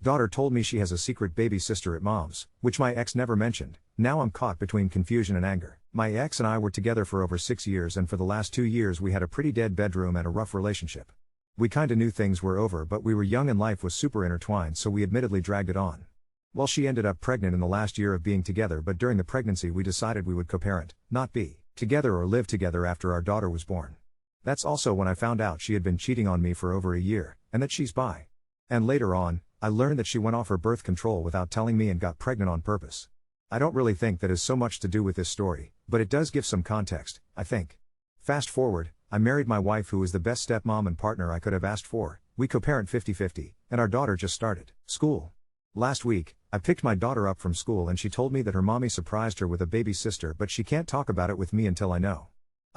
Daughter told me she has a secret baby sister at mom's, which my ex never mentioned. Now I'm caught between confusion and anger. My ex and I were together for over 6 years, and for the last 2 years we had a pretty dead bedroom and a rough relationship. We kinda knew things were over, but we were young and life was super intertwined, so we admittedly dragged it on. Well, she ended up pregnant in the last year of being together, but during the pregnancy we decided we would co-parent, not be together or live together after our daughter was born. That's also when I found out she had been cheating on me for over a year, and that she's bi. And later on, I learned that she went off her birth control without telling me and got pregnant on purpose. I don't really think that has so much to do with this story, but it does give some context, I think. Fast forward, I married my wife, who is the best stepmom and partner I could have asked for. We co-parent 50-50, and our daughter just started school. Last week, I picked my daughter up from school and she told me that her mommy surprised her with a baby sister, but she can't talk about it with me until I know.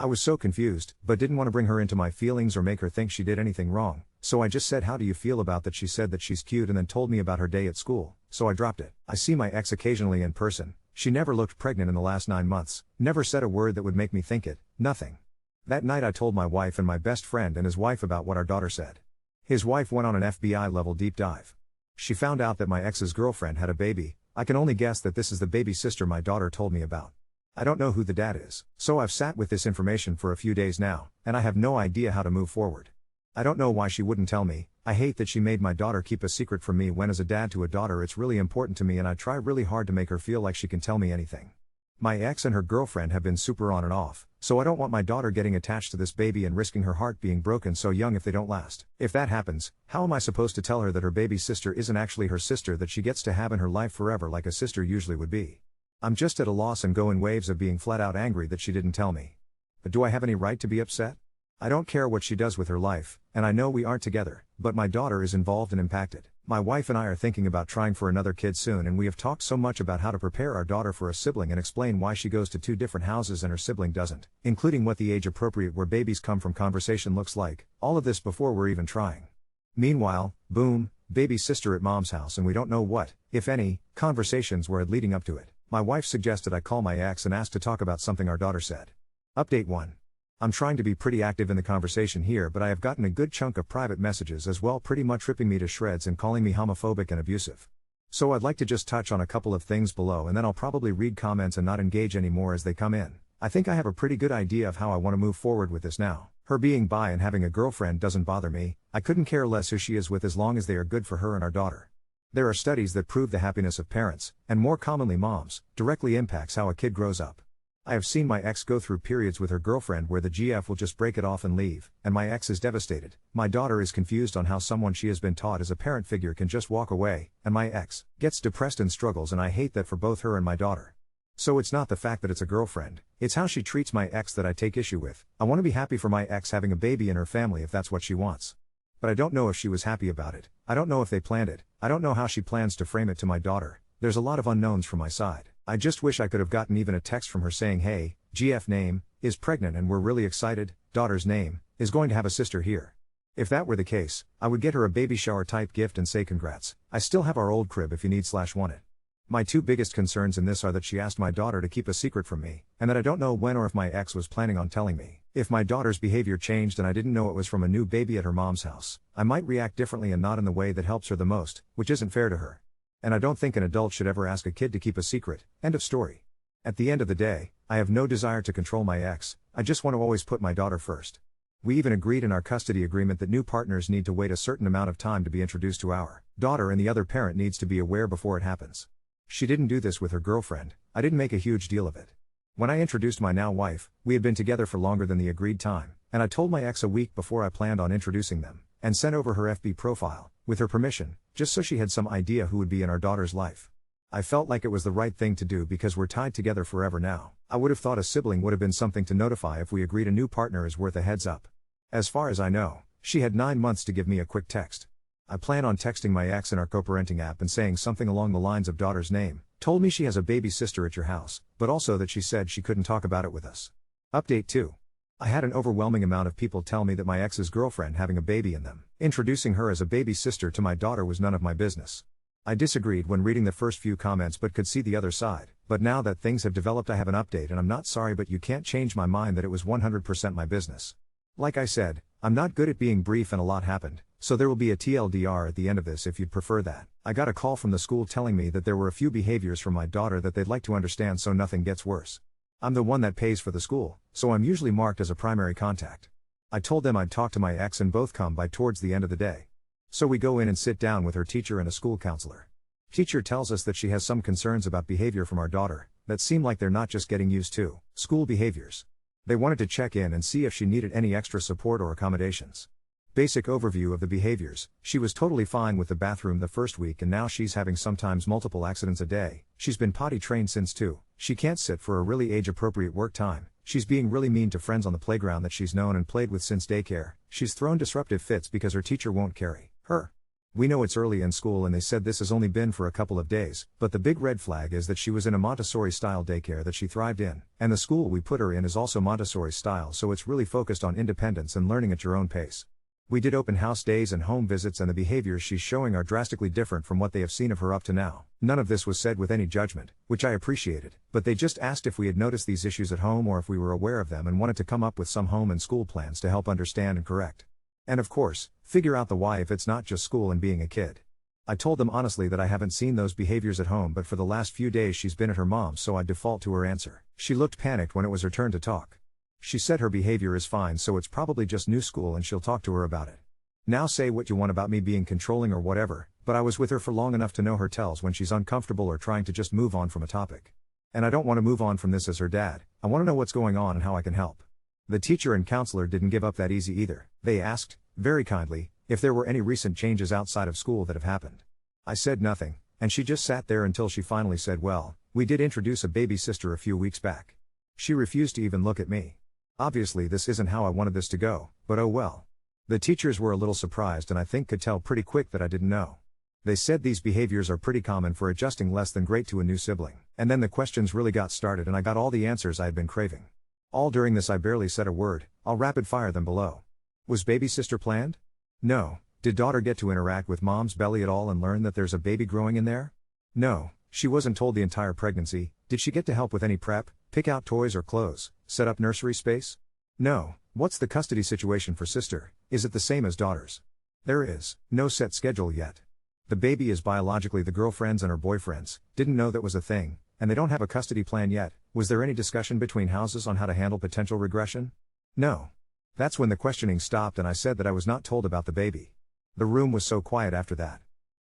I was so confused, but didn't want to bring her into my feelings or make her think she did anything wrong, so I just said, "How do you feel about that?" She said that she's cute and then told me about her day at school, so I dropped it. I see my ex occasionally in person. She never looked pregnant in the last 9 months, never said a word that would make me think it, nothing. That night I told my wife and my best friend and his wife about what our daughter said. His wife went on an FBI level deep dive. She found out that my ex's girlfriend had a baby. I can only guess that this is the baby sister my daughter told me about. I don't know who the dad is, so I've sat with this information for a few days now, and I have no idea how to move forward. I don't know why she wouldn't tell me. I hate that she made my daughter keep a secret from me when, as a dad to a daughter, it's really important to me, and I try really hard to make her feel like she can tell me anything. My ex and her girlfriend have been super on and off, so I don't want my daughter getting attached to this baby and risking her heart being broken so young if they don't last. If that happens, how am I supposed to tell her that her baby sister isn't actually her sister that she gets to have in her life forever like a sister usually would be? I'm just at a loss and go in waves of being flat out angry that she didn't tell me. But do I have any right to be upset? I don't care what she does with her life, and I know we aren't together, but my daughter is involved and impacted. My wife and I are thinking about trying for another kid soon, and we have talked so much about how to prepare our daughter for a sibling and explain why she goes to 2 different houses and her sibling doesn't, including what the age appropriate where babies come from conversation looks like, all of this before we're even trying. Meanwhile, boom, baby sister at mom's house, and we don't know what, if any, conversations were leading up to it. My wife suggested I call my ex and ask to talk about something our daughter said. Update 1. I'm trying to be pretty active in the conversation here, but I have gotten a good chunk of private messages as well, pretty much ripping me to shreds and calling me homophobic and abusive. So I'd like to just touch on a couple of things below, and then I'll probably read comments and not engage anymore as they come in. I think I have a pretty good idea of how I want to move forward with this now. Her being bi and having a girlfriend doesn't bother me. I couldn't care less who she is with as long as they are good for her and our daughter. There are studies that prove the happiness of parents, and more commonly moms, directly impacts how a kid grows up. I have seen my ex go through periods with her girlfriend where the GF will just break it off and leave, and my ex is devastated. My daughter is confused on how someone she has been taught as a parent figure can just walk away, and my ex gets depressed and struggles, and I hate that for both her and my daughter. So it's not the fact that it's a girlfriend, it's how she treats my ex that I take issue with. I want to be happy for my ex having a baby in her family if that's what she wants. But I don't know if she was happy about it. I don't know if they planned it. I don't know how she plans to frame it to my daughter. There's a lot of unknowns from my side. I just wish I could have gotten even a text from her saying, "Hey, GF name is pregnant and we're really excited. Daughter's name is going to have a sister here." If that were the case, I would get her a baby shower type gift and say congrats. I still have our old crib if you need/want it. My 2 biggest concerns in this are that she asked my daughter to keep a secret from me, and that I don't know when or if my ex was planning on telling me. If my daughter's behavior changed and I didn't know it was from a new baby at her mom's house, I might react differently and not in the way that helps her the most, which isn't fair to her. And I don't think an adult should ever ask a kid to keep a secret. End of story. At the end of the day, I have no desire to control my ex. I just want to always put my daughter first. We even agreed in our custody agreement that new partners need to wait a certain amount of time to be introduced to our daughter, and the other parent needs to be aware before it happens. She didn't do this with her girlfriend. I didn't make a huge deal of it. When I introduced my now wife, we had been together for longer than the agreed time, and I told my ex a week before I planned on introducing them, and sent over her FB profile, with her permission, just so she had some idea who would be in our daughter's life. I felt like it was the right thing to do because we're tied together forever now. I would have thought a sibling would have been something to notify if we agreed a new partner is worth a heads up. As far as I know, she had 9 months to give me a quick text. I plan on texting my ex in our co-parenting app and saying something along the lines of daughter's name told me she has a baby sister at your house, but also that she said she couldn't talk about it with us. Update 2. I had an overwhelming amount of people tell me that my ex's girlfriend having a baby in them. Introducing her as a baby sister to my daughter was none of my business. I disagreed when reading the first few comments but could see the other side. But now that things have developed, I have an update, and I'm not sorry, but you can't change my mind that it was 100% my business. Like I said, I'm not good at being brief and a lot happened, So there will be a TLDR at the end of this if you'd prefer that. I got a call from the school telling me that there were a few behaviors from my daughter that they'd like to understand so nothing gets worse. I'm the one that pays for the school, so I'm usually marked as a primary contact. I told them I'd talk to my ex and both come by towards the end of the day. So we go in and sit down with her teacher and a school counselor. Teacher tells us that she has some concerns about behavior from our daughter, that seem like they're not just getting used to school behaviors. They wanted to check in and see if she needed any extra support or accommodations. Basic overview of the behaviors: she was totally fine with the bathroom the first week and now she's having sometimes multiple accidents a day. She's been potty trained since 2. She can't sit for a really age-appropriate work time. She's being really mean to friends on the playground that she's known and played with since daycare. She's thrown disruptive fits because her teacher won't carry her. We know it's early in school and they said this has only been for a couple of days, but the big red flag is that she was in a Montessori-style daycare that she thrived in, and the school we put her in is also Montessori-style, so it's really focused on independence and learning at your own pace. We did open house days and home visits and the behaviors she's showing are drastically different from what they have seen of her up to now. None of this was said with any judgment, which I appreciated, but they just asked if we had noticed these issues at home or if we were aware of them and wanted to come up with some home and school plans to help understand and correct. And of course, figure out the why if it's not just school and being a kid. I told them honestly that I haven't seen those behaviors at home, but for the last few days she's been at her mom's, so I default to her answer. She looked panicked when it was her turn to talk. She said her behavior is fine, so it's probably just new school and she'll talk to her about it. Now say what you want about me being controlling or whatever, but I was with her for long enough to know her tells when she's uncomfortable or trying to just move on from a topic. And I don't want to move on from this as her dad. I want to know what's going on and how I can help. The teacher and counselor didn't give up that easy either. They asked, very kindly, if there were any recent changes outside of school that have happened. I said nothing, and she just sat there until she finally said, well, we did introduce a baby sister a few weeks back. She refused to even look at me. Obviously this isn't how I wanted this to go, but oh well. The teachers were a little surprised and I think could tell pretty quick that I didn't know. They said these behaviors are pretty common for adjusting less than great to a new sibling. And then the questions really got started and I got all the answers I had been craving. All during this I barely said a word. I'll rapid fire them below. Was baby sister planned? No. Did daughter get to interact with mom's belly at all and learn that there's a baby growing in there? No. She wasn't told the entire pregnancy. Did she get to help with any prep, pick out toys or clothes, set up nursery space? No. What's the custody situation for sister? Is it the same as daughter's? There is no set schedule yet. The baby is biologically the girlfriend's and her boyfriend's, didn't know that was a thing, and they don't have a custody plan yet. Was there any discussion between houses on how to handle potential regression? No. That's when the questioning stopped and I said that I was not told about the baby. The room was so quiet after that.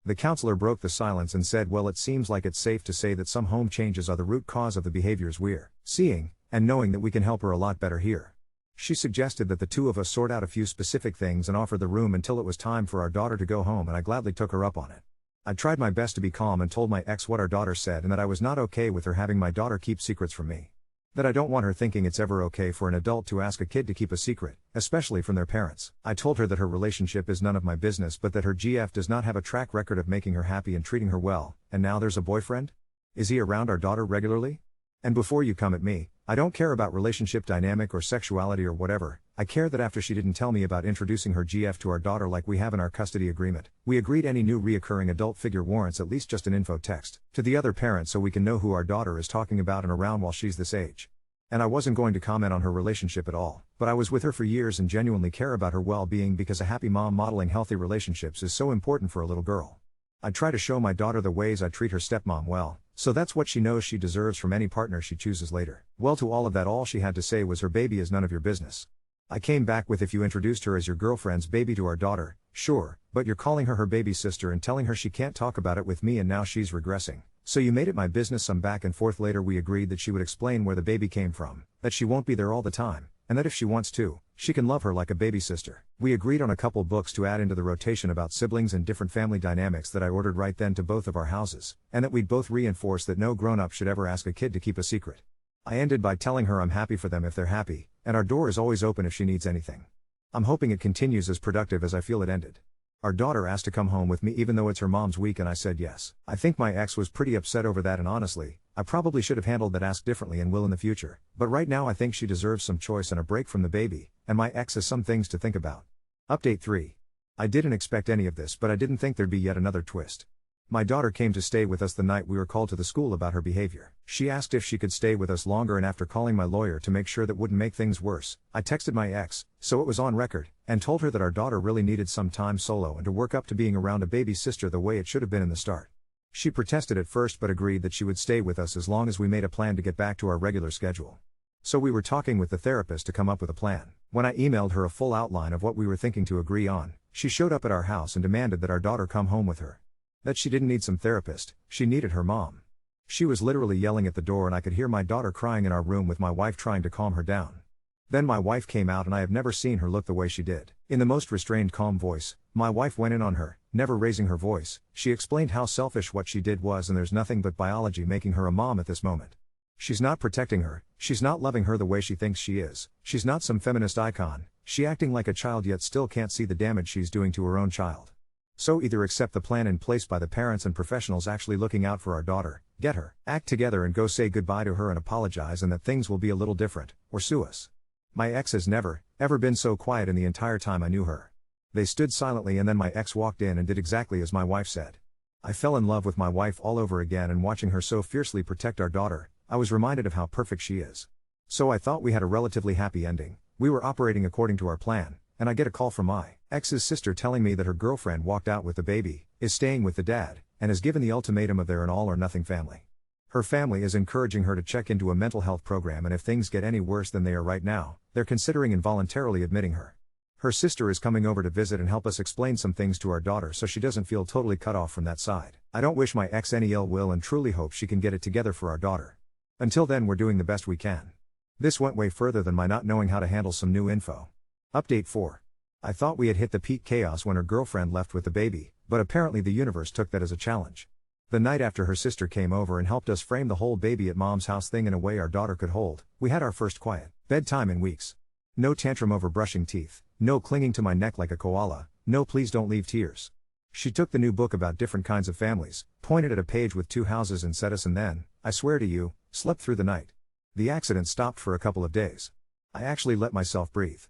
The counselor broke the silence and said, well, it seems like it's safe to say that some home changes are the root cause of the behaviors we're seeing, and knowing that we can help her a lot better here. She suggested that the two of us sort out a few specific things and offer the room until it was time for our daughter to go home, and I gladly took her up on it. I tried my best to be calm and told my ex what our daughter said and that I was not okay with her having my daughter keep secrets from me. That I don't want her thinking it's ever okay for an adult to ask a kid to keep a secret, especially from their parents. I told her that her relationship is none of my business, but that her GF does not have a track record of making her happy and treating her well, and now there's a boyfriend? Is he around our daughter regularly? And before you come at me, I don't care about relationship dynamic or sexuality or whatever. I care that after she didn't tell me about introducing her GF to our daughter like we have in our custody agreement, we agreed any new reoccurring adult figure warrants at least just an info text to the other parent so we can know who our daughter is talking about and around while she's this age. And I wasn't going to comment on her relationship at all, but I was with her for years and genuinely care about her well-being because a happy mom modeling healthy relationships is so important for a little girl. I try to show my daughter the ways I treat her stepmom well, so that's what she knows she deserves from any partner she chooses later. Well, to all of that, all she had to say was her baby is none of your business. I came back with, if you introduced her as your girlfriend's baby to our daughter, sure, but you're calling her baby sister and telling her she can't talk about it with me and now she's regressing. So you made it my business. Some back and forth later we agreed that she would explain where the baby came from, that she won't be there all the time, and that if she wants to, she can love her like a baby sister. We agreed on a couple books to add into the rotation about siblings and different family dynamics that I ordered right then to both of our houses, and that we'd both reinforce that no grown-up should ever ask a kid to keep a secret. I ended by telling her I'm happy for them if they're happy, and our door is always open if she needs anything. I'm hoping it continues as productive as I feel it ended. Our daughter asked to come home with me even though it's her mom's week and I said yes. I think my ex was pretty upset over that, and honestly, I probably should have handled that ask differently and will in the future, but right now I think she deserves some choice and a break from the baby, and my ex has some things to think about. Update 3. I didn't expect any of this, but I didn't think there'd be yet another twist. My daughter came to stay with us the night we were called to the school about her behavior. She asked if she could stay with us longer, and after calling my lawyer to make sure that wouldn't make things worse, I texted my ex, so it was on record, and told her that our daughter really needed some time solo and to work up to being around a baby sister the way it should have been in the start. She protested at first but agreed that she would stay with us as long as we made a plan to get back to our regular schedule. So we were talking with the therapist to come up with a plan. When I emailed her a full outline of what we were thinking to agree on, she showed up at our house and demanded that our daughter come home with her. That she didn't need some therapist, she needed her mom. She was literally yelling at the door and I could hear my daughter crying in our room with my wife trying to calm her down. Then my wife came out and I have never seen her look the way she did. In the most restrained, calm voice, my wife went in on her, never raising her voice. She explained how selfish what she did was and there's nothing but biology making her a mom at this moment. She's not protecting her, she's not loving her the way she thinks she is, she's not some feminist icon, she acting like a child yet still can't see the damage she's doing to her own child. So either accept the plan in place by the parents and professionals actually looking out for our daughter, get her act together and go say goodbye to her and apologize and that things will be a little different, or sue us. My ex has never, ever been so quiet in the entire time I knew her. They stood silently and then my ex walked in and did exactly as my wife said. I fell in love with my wife all over again, and watching her so fiercely protect our daughter, I was reminded of how perfect she is. So I thought we had a relatively happy ending. We were operating according to our plan, and I get a call from my ex's sister telling me that her girlfriend walked out with the baby, is staying with the dad, and has given the ultimatum of they're an all or nothing family. Her family is encouraging her to check into a mental health program, and if things get any worse than they are right now, they're considering involuntarily admitting her. Her sister is coming over to visit and help us explain some things to our daughter so she doesn't feel totally cut off from that side. I don't wish my ex any ill will and truly hope she can get it together for our daughter. Until then, we're doing the best we can. This went way further than my not knowing how to handle some new info. Update 4. I thought we had hit the peak chaos when her girlfriend left with the baby, but apparently the universe took that as a challenge. The night after her sister came over and helped us frame the whole baby at mom's house thing in a way our daughter could hold, we had our first quiet bedtime in weeks. No tantrum over brushing teeth, no clinging to my neck like a koala, no please don't leave tears. She took the new book about different kinds of families, pointed at a page with 2 houses and said us, and then, I swear to you, slept through the night. The accident stopped for a couple of days. I actually let myself breathe.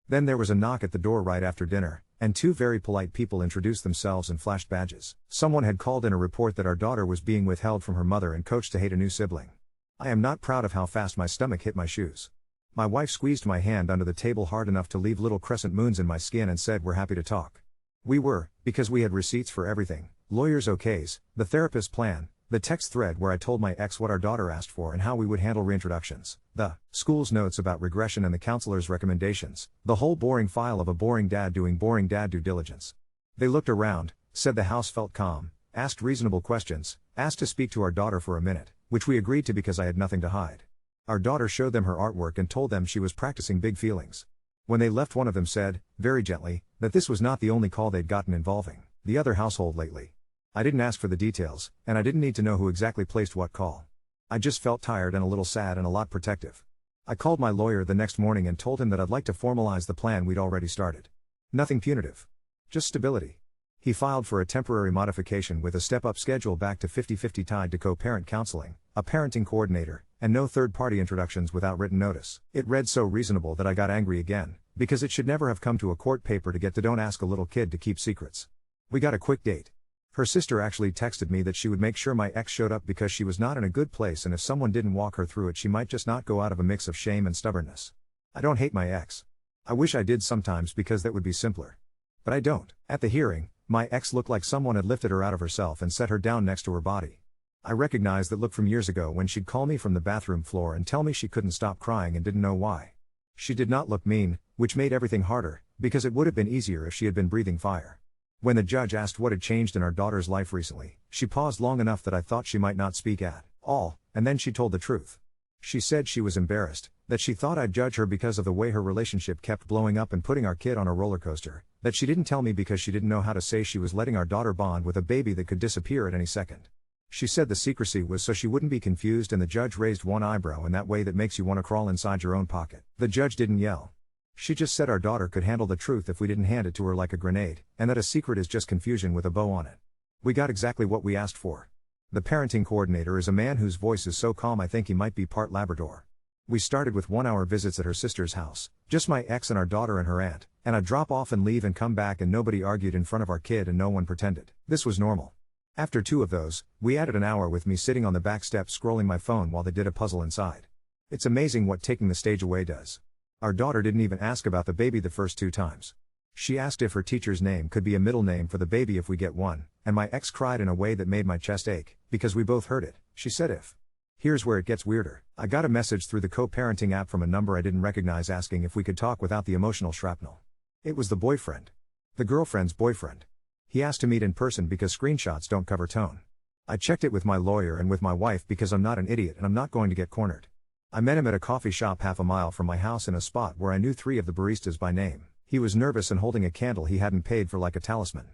Then there was a knock at the door right after dinner, and 2 very polite people introduced themselves and flashed badges. Someone had called in a report that our daughter was being withheld from her mother and coached to hate a new sibling. I am not proud of how fast my stomach hit my shoes. My wife squeezed my hand under the table hard enough to leave little crescent moons in my skin and said we're happy to talk. We were, because we had receipts for everything, lawyers' okays, the therapist's plan, the text thread where I told my ex what our daughter asked for and how we would handle reintroductions, the school's notes about regression and the counselor's recommendations, the whole boring file of a boring dad doing boring dad due diligence. They looked around, said the house felt calm, asked reasonable questions, asked to speak to our daughter for a minute, which we agreed to because I had nothing to hide. Our daughter showed them her artwork and told them she was practicing big feelings. When they left, one of them said, very gently, that this was not the only call they'd gotten involving the other household lately. I didn't ask for the details, and I didn't need to know who exactly placed what call. I just felt tired and a little sad and a lot protective. I called my lawyer the next morning and told him that I'd like to formalize the plan we'd already started. Nothing punitive. Just stability. He filed for a temporary modification with a step-up schedule back to 50-50 tied to co-parent counseling, a parenting coordinator, and no third-party introductions without written notice. It read so reasonable that I got angry again, because it should never have come to a court paper to get to don't ask a little kid to keep secrets. We got a quick date. Her sister actually texted me that she would make sure my ex showed up because she was not in a good place, and if someone didn't walk her through it she might just not go out of a mix of shame and stubbornness. I don't hate my ex. I wish I did sometimes because that would be simpler. But I don't. At the hearing, my ex looked like someone had lifted her out of herself and set her down next to her body. I recognized that look from years ago when she'd call me from the bathroom floor and tell me she couldn't stop crying and didn't know why. She did not look mean, which made everything harder, because it would have been easier if she had been breathing fire. When the judge asked what had changed in our daughter's life recently, she paused long enough that I thought she might not speak at all, and then she told the truth. She said she was embarrassed, that she thought I'd judge her because of the way her relationship kept blowing up and putting our kid on a roller coaster, that she didn't tell me because she didn't know how to say she was letting our daughter bond with a baby that could disappear at any second. She said the secrecy was so she wouldn't be confused, and the judge raised one eyebrow in that way that makes you want to crawl inside your own pocket. The judge didn't yell. She just said our daughter could handle the truth if we didn't hand it to her like a grenade, and that a secret is just confusion with a bow on it. We got exactly what we asked for. The parenting coordinator is a man whose voice is so calm I think he might be part Labrador. We started with 1-hour visits at her sister's house, just my ex and our daughter and her aunt, and I'd drop off and leave and come back and nobody argued in front of our kid and no one pretended. This was normal. After 2 of those, we added an hour with me sitting on the back steps scrolling my phone while they did a puzzle inside. It's amazing what taking the stage away does. Our daughter didn't even ask about the baby the first 2 times. She asked if her teacher's name could be a middle name for the baby if we get one, and my ex cried in a way that made my chest ache, because we both heard it. She said if. Here's where it gets weirder. I got a message through the co-parenting app from a number I didn't recognize asking if we could talk without the emotional shrapnel. It was the boyfriend. The girlfriend's boyfriend. He asked to meet in person because screenshots don't cover tone. I checked it with my lawyer and with my wife because I'm not an idiot and I'm not going to get cornered. I met him at a coffee shop half a mile from my house in a spot where I knew 3 of the baristas by name. He was nervous and holding a candle he hadn't paid for like a talisman.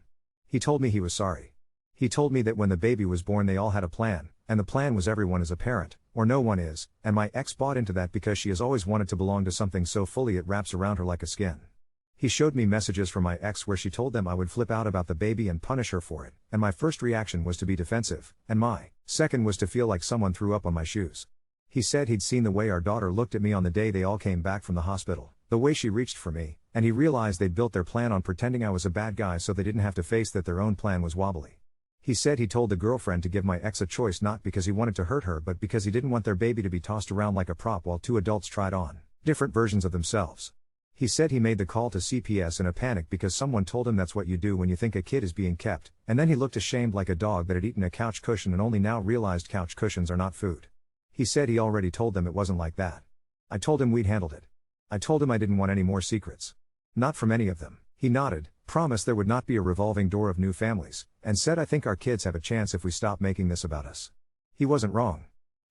He told me he was sorry. He told me that when the baby was born they all had a plan, and the plan was everyone is a parent, or no one is, and my ex bought into that because she has always wanted to belong to something so fully it wraps around her like a skin. He showed me messages from my ex where she told them I would flip out about the baby and punish her for it, and my first reaction was to be defensive, and my second was to feel like someone threw up on my shoes. He said he'd seen the way our daughter looked at me on the day they all came back from the hospital, the way she reached for me, and he realized they'd built their plan on pretending I was a bad guy so they didn't have to face that their own plan was wobbly. He said he told the girlfriend to give my ex a choice not because he wanted to hurt her but because he didn't want their baby to be tossed around like a prop while 2 adults tried on different versions of themselves. He said he made the call to CPS in a panic because someone told him that's what you do when you think a kid is being kept, and then he looked ashamed like a dog that had eaten a couch cushion and only now realized couch cushions are not food. He said he already told them it wasn't like that. I told him we'd handled it. I told him I didn't want any more secrets. Not from any of them. He nodded, promised there would not be a revolving door of new families, and said I think our kids have a chance if we stop making this about us. He wasn't wrong.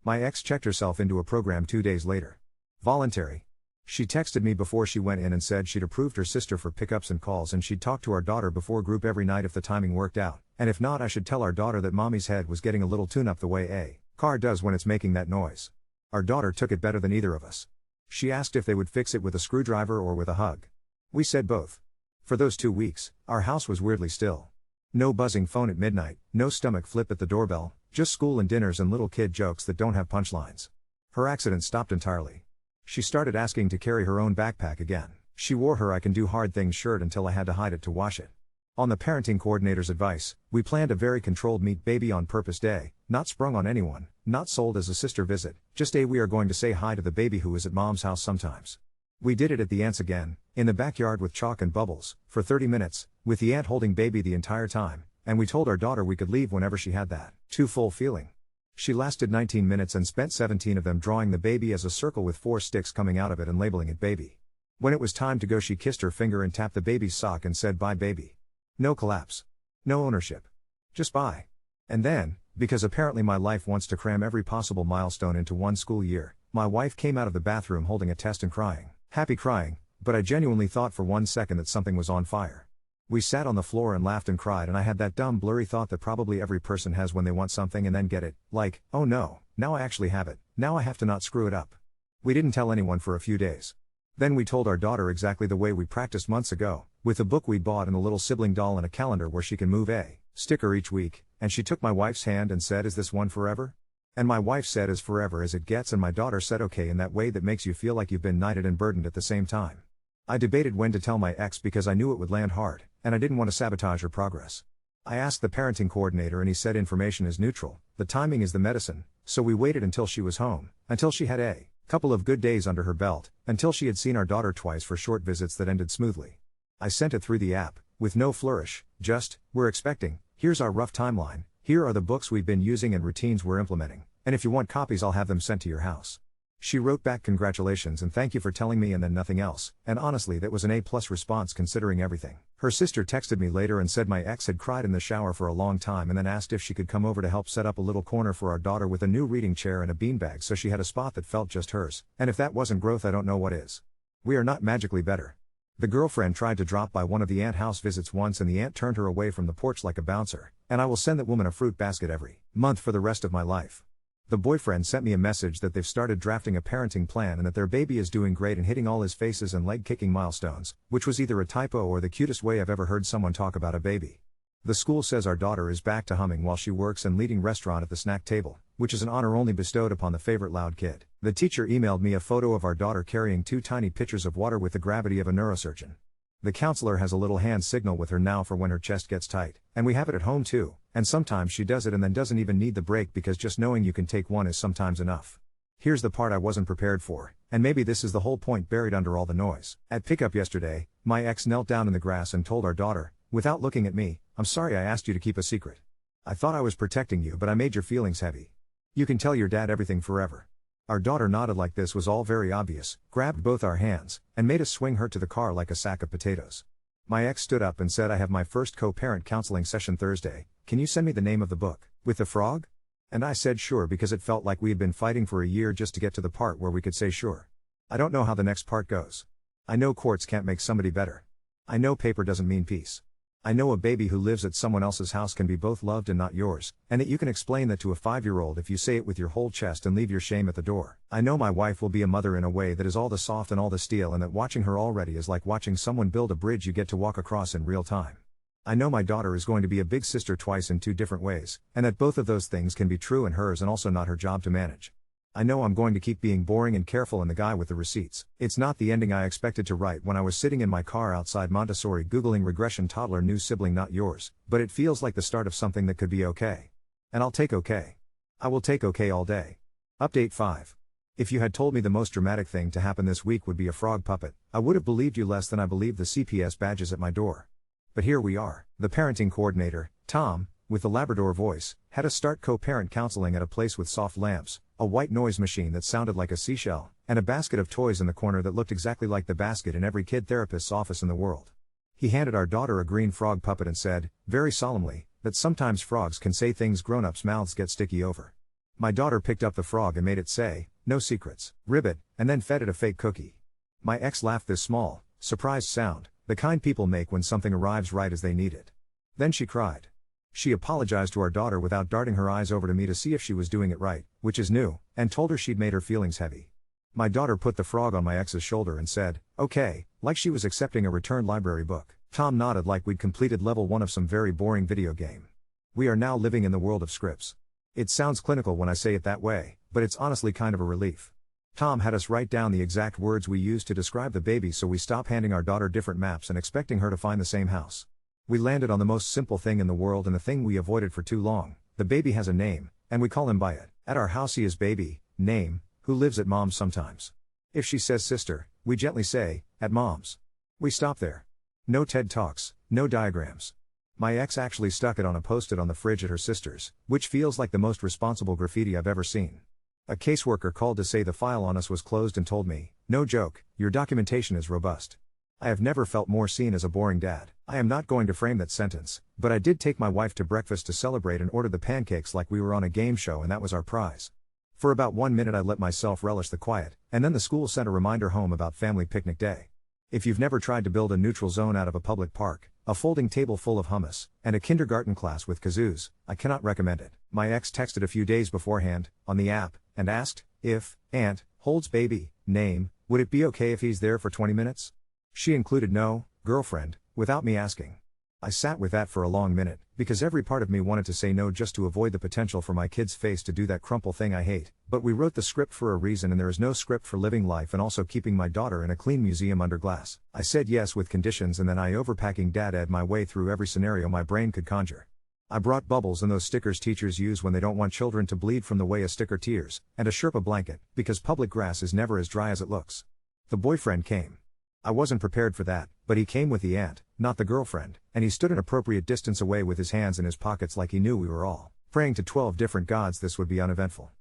My ex checked herself into a program 2 days later. Voluntary. She texted me before she went in and said she'd approved her sister for pickups and calls and she'd talk to our daughter before group every night if the timing worked out, and if not I should tell our daughter that mommy's head was getting a little tune-up the way a car does when it's making that noise. Our daughter took it better than either of us. She asked if they would fix it with a screwdriver or with a hug. We said both. For those 2 weeks, our house was weirdly still. No buzzing phone at midnight, no stomach flip at the doorbell, just school and dinners and little kid jokes that don't have punchlines. Her accident stopped entirely. She started asking to carry her own backpack again. She wore her I can do hard things shirt until I had to hide it to wash it. On the parenting coordinator's advice, we planned a very controlled meet baby on purpose day, not sprung on anyone, not sold as a sister visit, just we are going to say hi to the baby who is at mom's house sometimes. We did it at the aunt's again, in the backyard with chalk and bubbles, for 30 minutes, with the aunt holding baby the entire time, and we told our daughter we could leave whenever she had that too full feeling. She lasted 19 minutes and spent 17 of them drawing the baby as a circle with 4 sticks coming out of it and labeling it baby. When it was time to go she kissed her finger and tapped the baby's sock and said bye baby. No collapse. No ownership. Just bye. And then, because apparently my life wants to cram every possible milestone into one school year, my wife came out of the bathroom holding a test and crying. Happy crying, but I genuinely thought for 1 second that something was on fire. We sat on the floor and laughed and cried and I had that dumb blurry thought that probably every person has when they want something and then get it, like, oh no, now I actually have it, now I have to not screw it up. We didn't tell anyone for a few days. Then we told our daughter exactly the way we practiced months ago, with a book we bought and a little sibling doll and a calendar where she can move a sticker each week, and she took my wife's hand and said, is this one forever? And my wife said as forever as it gets and my daughter said okay in that way that makes you feel like you've been knighted and burdened at the same time. I debated when to tell my ex because I knew it would land hard, and I didn't want to sabotage her progress. I asked the parenting coordinator and he said information is neutral, the timing is the medicine, so we waited until she was home, until she had a couple of good days under her belt, until she had seen our daughter twice for short visits that ended smoothly. I sent it through the app, with no flourish, just, we're expecting, here's our rough timeline, here are the books we've been using and routines we're implementing, and if you want copies I'll have them sent to your house. She wrote back congratulations and thank you for telling me and then nothing else, and honestly that was an A+ response considering everything. Her sister texted me later and said my ex had cried in the shower for a long time and then asked if she could come over to help set up a little corner for our daughter with a new reading chair and a beanbag so she had a spot that felt just hers, and if that wasn't growth I don't know what is. We are not magically better. The girlfriend tried to drop by one of the aunt house visits once and the aunt turned her away from the porch like a bouncer, and I will send that woman a fruit basket every month for the rest of my life. The boyfriend sent me a message that they've started drafting a parenting plan and that their baby is doing great and hitting all his faces and leg-kicking milestones, which was either a typo or the cutest way I've ever heard someone talk about a baby. The school says our daughter is back to humming while she works and leading restaurant at the snack table, which is an honor only bestowed upon the favorite loud kid. The teacher emailed me a photo of our daughter carrying 2 tiny pitchers of water with the gravity of a neurosurgeon. The counselor has a little hand signal with her now for when her chest gets tight, and we have it at home too, and sometimes she does it and then doesn't even need the break because just knowing you can take one is sometimes enough. Here's the part I wasn't prepared for, and maybe this is the whole point buried under all the noise. At pickup yesterday, my ex knelt down in the grass and told our daughter, without looking at me, "I'm sorry I asked you to keep a secret. I thought I was protecting you, but I made your feelings heavy. You can tell your dad everything forever." Our daughter nodded like this was all very obvious, grabbed both our hands, and made us swing her to the car like a sack of potatoes. My ex stood up and said, "I have my first co-parent counseling session Thursday, can you send me the name of the book, With the Frog?" And I said sure because it felt like we had been fighting for a year just to get to the part where we could say sure. I don't know how the next part goes. I know courts can't make somebody better. I know paper doesn't mean peace. I know a baby who lives at someone else's house can be both loved and not yours, and that you can explain that to a 5-year-old if you say it with your whole chest and leave your shame at the door. I know my wife will be a mother in a way that is all the soft and all the steel, and that watching her already is like watching someone build a bridge you get to walk across in real time. I know my daughter is going to be a big sister twice in 2 different ways, and that both of those things can be true and hers and also not her job to manage. I know I'm going to keep being boring and careful and the guy with the receipts. It's not the ending I expected to write when I was sitting in my car outside Montessori googling regression toddler new sibling not yours, but it feels like the start of something that could be okay. And I'll take okay. I will take okay all day. Update 5. If you had told me the most dramatic thing to happen this week would be a frog puppet, I would have believed you less than I believed the CPS badges at my door. But here we are. The parenting coordinator, Tom, with the Labrador voice, had us start co-parent counseling at a place with soft lamps, a white noise machine that sounded like a seashell, and a basket of toys in the corner that looked exactly like the basket in every kid therapist's office in the world. He handed our daughter a green frog puppet and said, very solemnly, that sometimes frogs can say things grown-ups' mouths get sticky over. My daughter picked up the frog and made it say, "No secrets, ribbit," and then fed it a fake cookie. My ex laughed this small, surprised sound, the kind people make when something arrives right as they need it. Then she cried. She apologized to our daughter without darting her eyes over to me to see if she was doing it right, which is new, and told her she'd made her feelings heavy. My daughter put the frog on my ex's shoulder and said, "Okay," like she was accepting a returned library book. Tom nodded like we'd completed level 1 of some very boring video game. We are now living in the world of scripts. It sounds clinical when I say it that way, but it's honestly kind of a relief. Tom had us write down the exact words we used to describe the baby so we stop handing our daughter different maps and expecting her to find the same house. We landed on the most simple thing in the world and the thing we avoided for too long. The baby has a name, and we call him by it. At our house he is baby, name, who lives at mom's sometimes. If she says sister, we gently say, at mom's. We stop there. No TED Talks, no diagrams. My ex actually stuck it on a post-it on the fridge at her sister's, which feels like the most responsible graffiti I've ever seen. A caseworker called to say the file on us was closed and told me, "No joke, your documentation is robust." I have never felt more seen as a boring dad. I am not going to frame that sentence, but I did take my wife to breakfast to celebrate and ordered the pancakes like we were on a game show, and that was our prize. For about 1 minute I let myself relish the quiet, and then the school sent a reminder home about family picnic day. If you've never tried to build a neutral zone out of a public park, a folding table full of hummus, and a kindergarten class with kazoos, I cannot recommend it. My ex texted a few days beforehand, on the app, and asked, if Aunt holds baby, name, would it be okay if he's there for 20 minutes? She included no, girlfriend, without me asking. I sat with that for a long minute, because every part of me wanted to say no just to avoid the potential for my kid's face to do that crumple thing I hate, but we wrote the script for a reason and there is no script for living life and also keeping my daughter in a clean museum under glass. I said yes with conditions and then I overpacking dad-ed my way through every scenario my brain could conjure. I brought bubbles and those stickers teachers use when they don't want children to bleed from the way a sticker tears, and a Sherpa blanket, because public grass is never as dry as it looks. The boyfriend came. I wasn't prepared for that, but he came with the aunt, not the girlfriend, and he stood an appropriate distance away with his hands in his pockets like he knew we were all praying to 12 different gods this would be uneventful.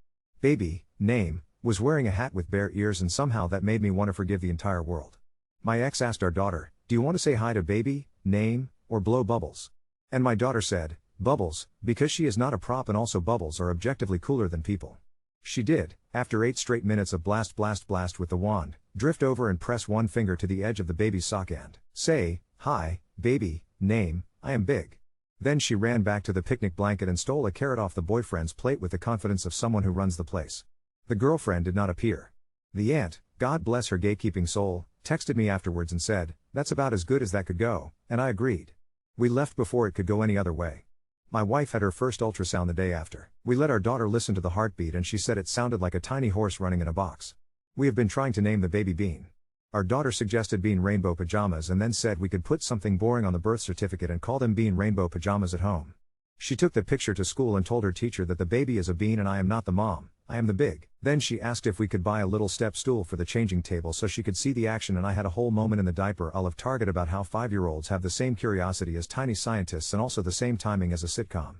Baby, name, was wearing a hat with bare ears and somehow that made me want to forgive the entire world. My ex asked our daughter, "Do you want to say hi to baby, name, or blow bubbles?" And my daughter said, "Bubbles," because she is not a prop and also bubbles are objectively cooler than people. She did, after 8 straight minutes of blast blast blast with the wand, drift over and press one finger to the edge of the baby's sock and say, "Hi, baby, name, I am big." Then she ran back to the picnic blanket and stole a carrot off the boyfriend's plate with the confidence of someone who runs the place. The girlfriend did not appear. The aunt, God bless her gatekeeping soul, texted me afterwards and said, "That's about as good as that could go," and I agreed. We left before it could go any other way. My wife had her first ultrasound the day after. We let our daughter listen to the heartbeat and she said it sounded like a tiny horse running in a box. We have been trying to name the baby Bean. Our daughter suggested bean rainbow pajamas and then said we could put something boring on the birth certificate and call them bean rainbow pajamas at home. She took the picture to school and told her teacher that the baby is a bean and I am not the mom, I am the big. Then she asked if we could buy a little step stool for the changing table so she could see the action, and I had a whole moment in the diaper aisle of Target about how 5-year-olds have the same curiosity as tiny scientists and also the same timing as a sitcom.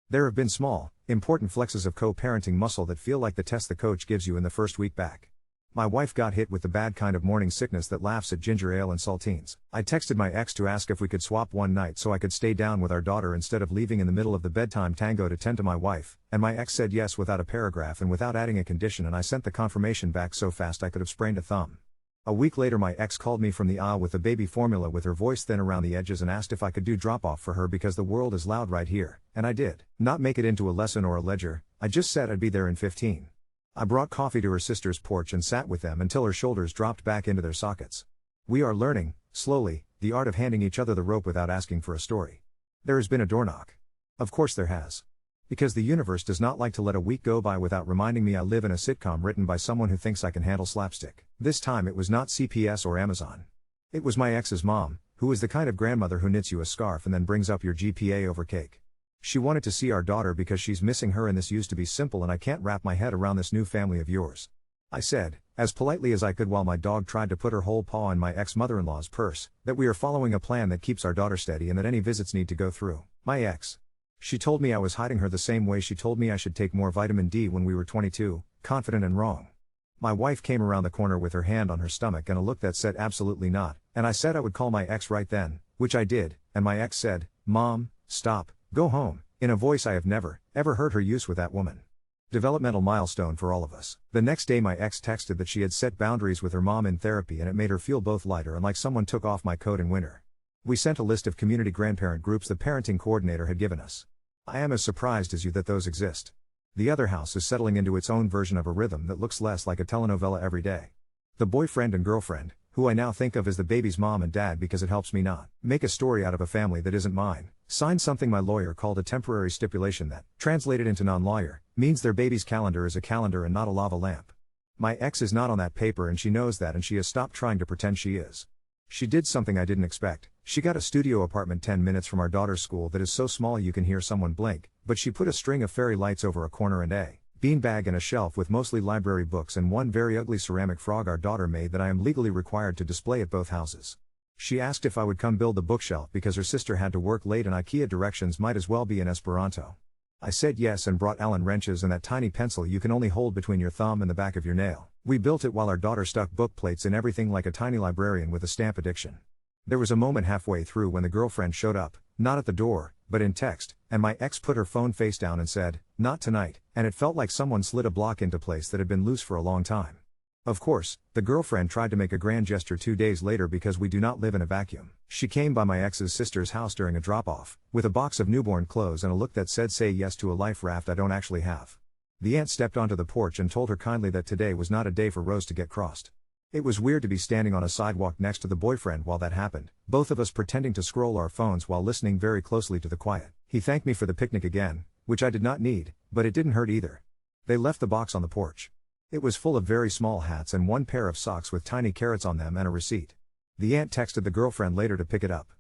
There have been small, important flexes of co-parenting muscle that feel like the test the coach gives you in the first week back. My wife got hit with the bad kind of morning sickness that laughs at ginger ale and saltines. I texted my ex to ask if we could swap one night so I could stay down with our daughter instead of leaving in the middle of the bedtime tango to tend to my wife, and my ex said yes without a paragraph and without adding a condition, and I sent the confirmation back so fast I could have sprained a thumb. A week later my ex called me from the aisle with the baby formula with her voice thin around the edges and asked if I could do drop-off for her because the world is loud right here, and I did. Not make it into a lesson or a ledger, I just said I'd be there in 15. I brought coffee to her sister's porch and sat with them until her shoulders dropped back into their sockets. We are learning, slowly, the art of handing each other the rope without asking for a story. There has been a door knock. Of course there has. Because the universe does not like to let a week go by without reminding me I live in a sitcom written by someone who thinks I can handle slapstick. This time it was not CPS or Amazon. It was my ex's mom, who is the kind of grandmother who knits you a scarf and then brings up your GPA over cake. She wanted to see our daughter because she's missing her, and this used to be simple and I can't wrap my head around this new family of yours. I said, as politely as I could while my dog tried to put her whole paw in my ex-mother-in-law's purse, that we are following a plan that keeps our daughter steady and that any visits need to go through my ex. She told me I was hiding her the same way she told me I should take more vitamin D when we were 22, confident and wrong. My wife came around the corner with her hand on her stomach and a look that said absolutely not, and I said I would call my ex right then, which I did, and my ex said, "Mom, stop, go home," in a voice I have never, ever heard her use with that woman. Developmental milestone for all of us. The next day my ex texted that she had set boundaries with her mom in therapy and it made her feel both lighter and like someone took off my coat in winter. We sent a list of community grandparent groups the parenting coordinator had given us. I am as surprised as you that those exist. The other house is settling into its own version of a rhythm that looks less like a telenovela every day. The boyfriend and girlfriend, who I now think of as the baby's mom and dad because it helps me not make a story out of a family that isn't mine, signed something my lawyer called a temporary stipulation that, translated into non-lawyer, means their baby's calendar is a calendar and not a lava lamp. My ex is not on that paper and she knows that, and she has stopped trying to pretend she is. She did something I didn't expect. She got a studio apartment 10 minutes from our daughter's school that is so small you can hear someone blink, but she put a string of fairy lights over a corner and a beanbag and a shelf with mostly library books and one very ugly ceramic frog our daughter made that I am legally required to display at both houses. She asked if I would come build the bookshelf because her sister had to work late and IKEA directions might as well be in Esperanto. I said yes and brought Allen wrenches and that tiny pencil you can only hold between your thumb and the back of your nail. We built it while our daughter stuck book plates in everything like a tiny librarian with a stamp addiction. There was a moment halfway through when the girlfriend showed up, not at the door, but in text, and my ex put her phone face down and said, "Not tonight," and it felt like someone slid a block into place that had been loose for a long time. Of course, the girlfriend tried to make a grand gesture 2 days later because we do not live in a vacuum. She came by my ex's sister's house during a drop-off, with a box of newborn clothes and a look that said say yes to a life raft I don't actually have. The aunt stepped onto the porch and told her kindly that today was not a day for Rose to get crossed. It was weird to be standing on a sidewalk next to the boyfriend while that happened, both of us pretending to scroll our phones while listening very closely to the quiet. He thanked me for the picnic again, which I did not need, but it didn't hurt either. They left the box on the porch. It was full of very small hats and one pair of socks with tiny carrots on them and a receipt. The aunt texted the girlfriend later to pick it up.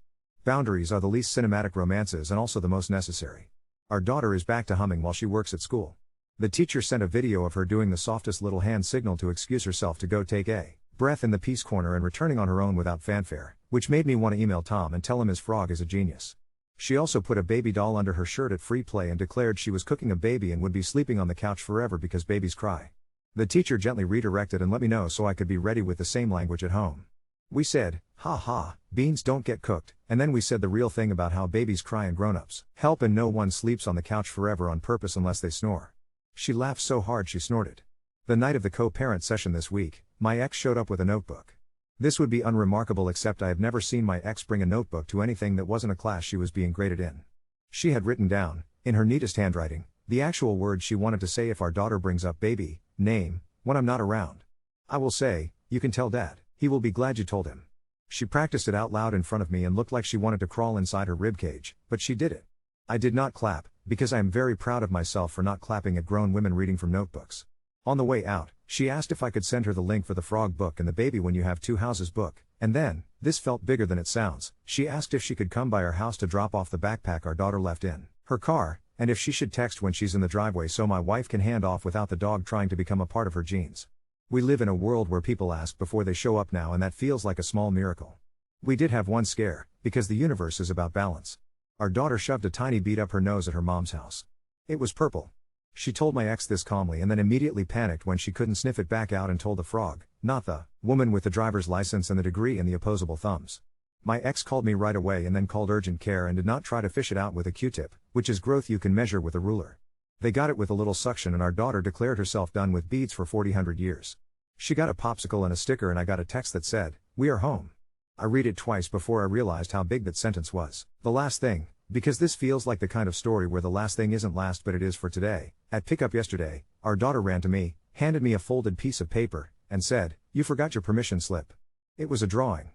Boundaries are the least cinematic romances and also the most necessary. Our daughter is back to humming while she works at school. The teacher sent a video of her doing the softest little hand signal to excuse herself to go take a breath in the peace corner and returning on her own without fanfare, which made me want to email Tom and tell him his frog is a genius. She also put a baby doll under her shirt at free play and declared she was cooking a baby and would be sleeping on the couch forever because babies cry. The teacher gently redirected and let me know so I could be ready with the same language at home. We said, "Ha ha, beans don't get cooked," and then we said the real thing about how babies cry and grown-ups help and no one sleeps on the couch forever on purpose unless they snore. She laughed so hard she snorted. The night of the co-parent session this week, my ex showed up with a notebook. This would be unremarkable except I have never seen my ex bring a notebook to anything that wasn't a class she was being graded in. She had written down, in her neatest handwriting, the actual words she wanted to say if our daughter brings up baby name when I'm not around. I will say, "You can tell Dad, he will be glad you told him." She practiced it out loud in front of me and looked like she wanted to crawl inside her ribcage, but she did it. I did not clap, because I am very proud of myself for not clapping at grown women reading from notebooks. On the way out, she asked if I could send her the link for the frog book and the baby when you have two houses book, and then, this felt bigger than it sounds, she asked if she could come by our house to drop off the backpack our daughter left in her car, and if she should text when she's in the driveway so my wife can hand off without the dog trying to become a part of her genes. We live in a world where people ask before they show up now, and that feels like a small miracle. We did have one scare, because the universe is about balance. Our daughter shoved a tiny bead up her nose at her mom's house. It was purple. She told my ex this calmly and then immediately panicked when she couldn't sniff it back out and told the frog, not the woman with the driver's license and the degree and the opposable thumbs. My ex called me right away and then called urgent care and did not try to fish it out with a Q-tip, which is growth you can measure with a ruler. They got it with a little suction and our daughter declared herself done with beads for 400 years. She got a popsicle and a sticker and I got a text that said, "We are home." I read it twice before I realized how big that sentence was. The last thing, because this feels like the kind of story where the last thing isn't last but it is for today. At pickup yesterday, our daughter ran to me, handed me a folded piece of paper, and said, "You forgot your permission slip." It was a drawing.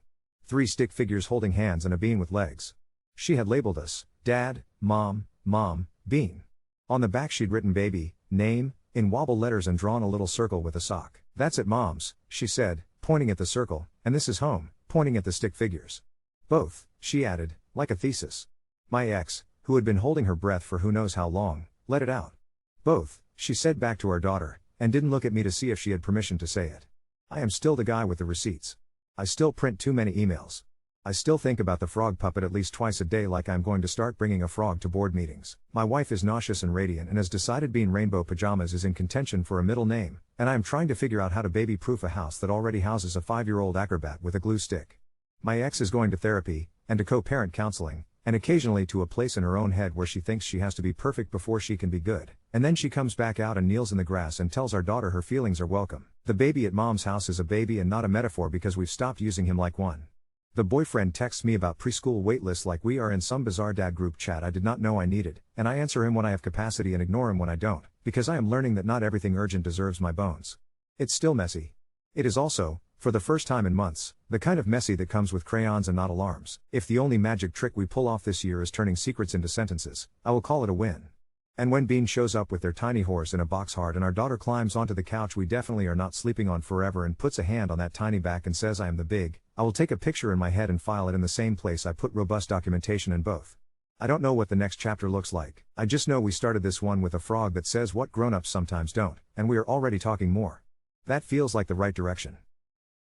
3 stick figures holding hands and a bean with legs. She had labeled us, Dad, Mom, Bean. On the back she'd written baby, name, in wobble letters and drawn a little circle with a sock. "That's at Mom's," she said, pointing at the circle, "and this is home," pointing at the stick figures. Both, she added, like a thesis. My ex, who had been holding her breath for who knows how long, let it out. "Both," she said back to our daughter, and didn't look at me to see if she had permission to say it. I am still the guy with the receipts. I still print too many emails. I still think about the frog puppet at least twice a day, like I'm going to start bringing a frog to board meetings. My wife is nauseous and radiant and has decided Bean Rainbow Pajamas is in contention for a middle name, and I am trying to figure out how to baby-proof a house that already houses a 5-year-old acrobat with a glue stick. My ex is going to therapy, and to co-parent counseling, and occasionally to a place in her own head where she thinks she has to be perfect before she can be good, and then she comes back out and kneels in the grass and tells our daughter her feelings are welcome. The baby at Mom's house is a baby and not a metaphor because we've stopped using him like one. The boyfriend texts me about preschool waitlists like we are in some bizarre dad group chat I did not know I needed, and I answer him when I have capacity and ignore him when I don't, because I am learning that not everything urgent deserves my bones. It's still messy. It is also, for the first time in months, the kind of messy that comes with crayons and not alarms. If the only magic trick we pull off this year is turning secrets into sentences, I will call it a win. And when Bean shows up with their tiny horse in a box heart and our daughter climbs onto the couch we definitely are not sleeping on forever and puts a hand on that tiny back and says I am the big, I will take a picture in my head and file it in the same place I put robust documentation in both. I don't know what the next chapter looks like, I just know we started this one with a frog that says what grown-ups sometimes don't, and we are already talking more. That feels like the right direction.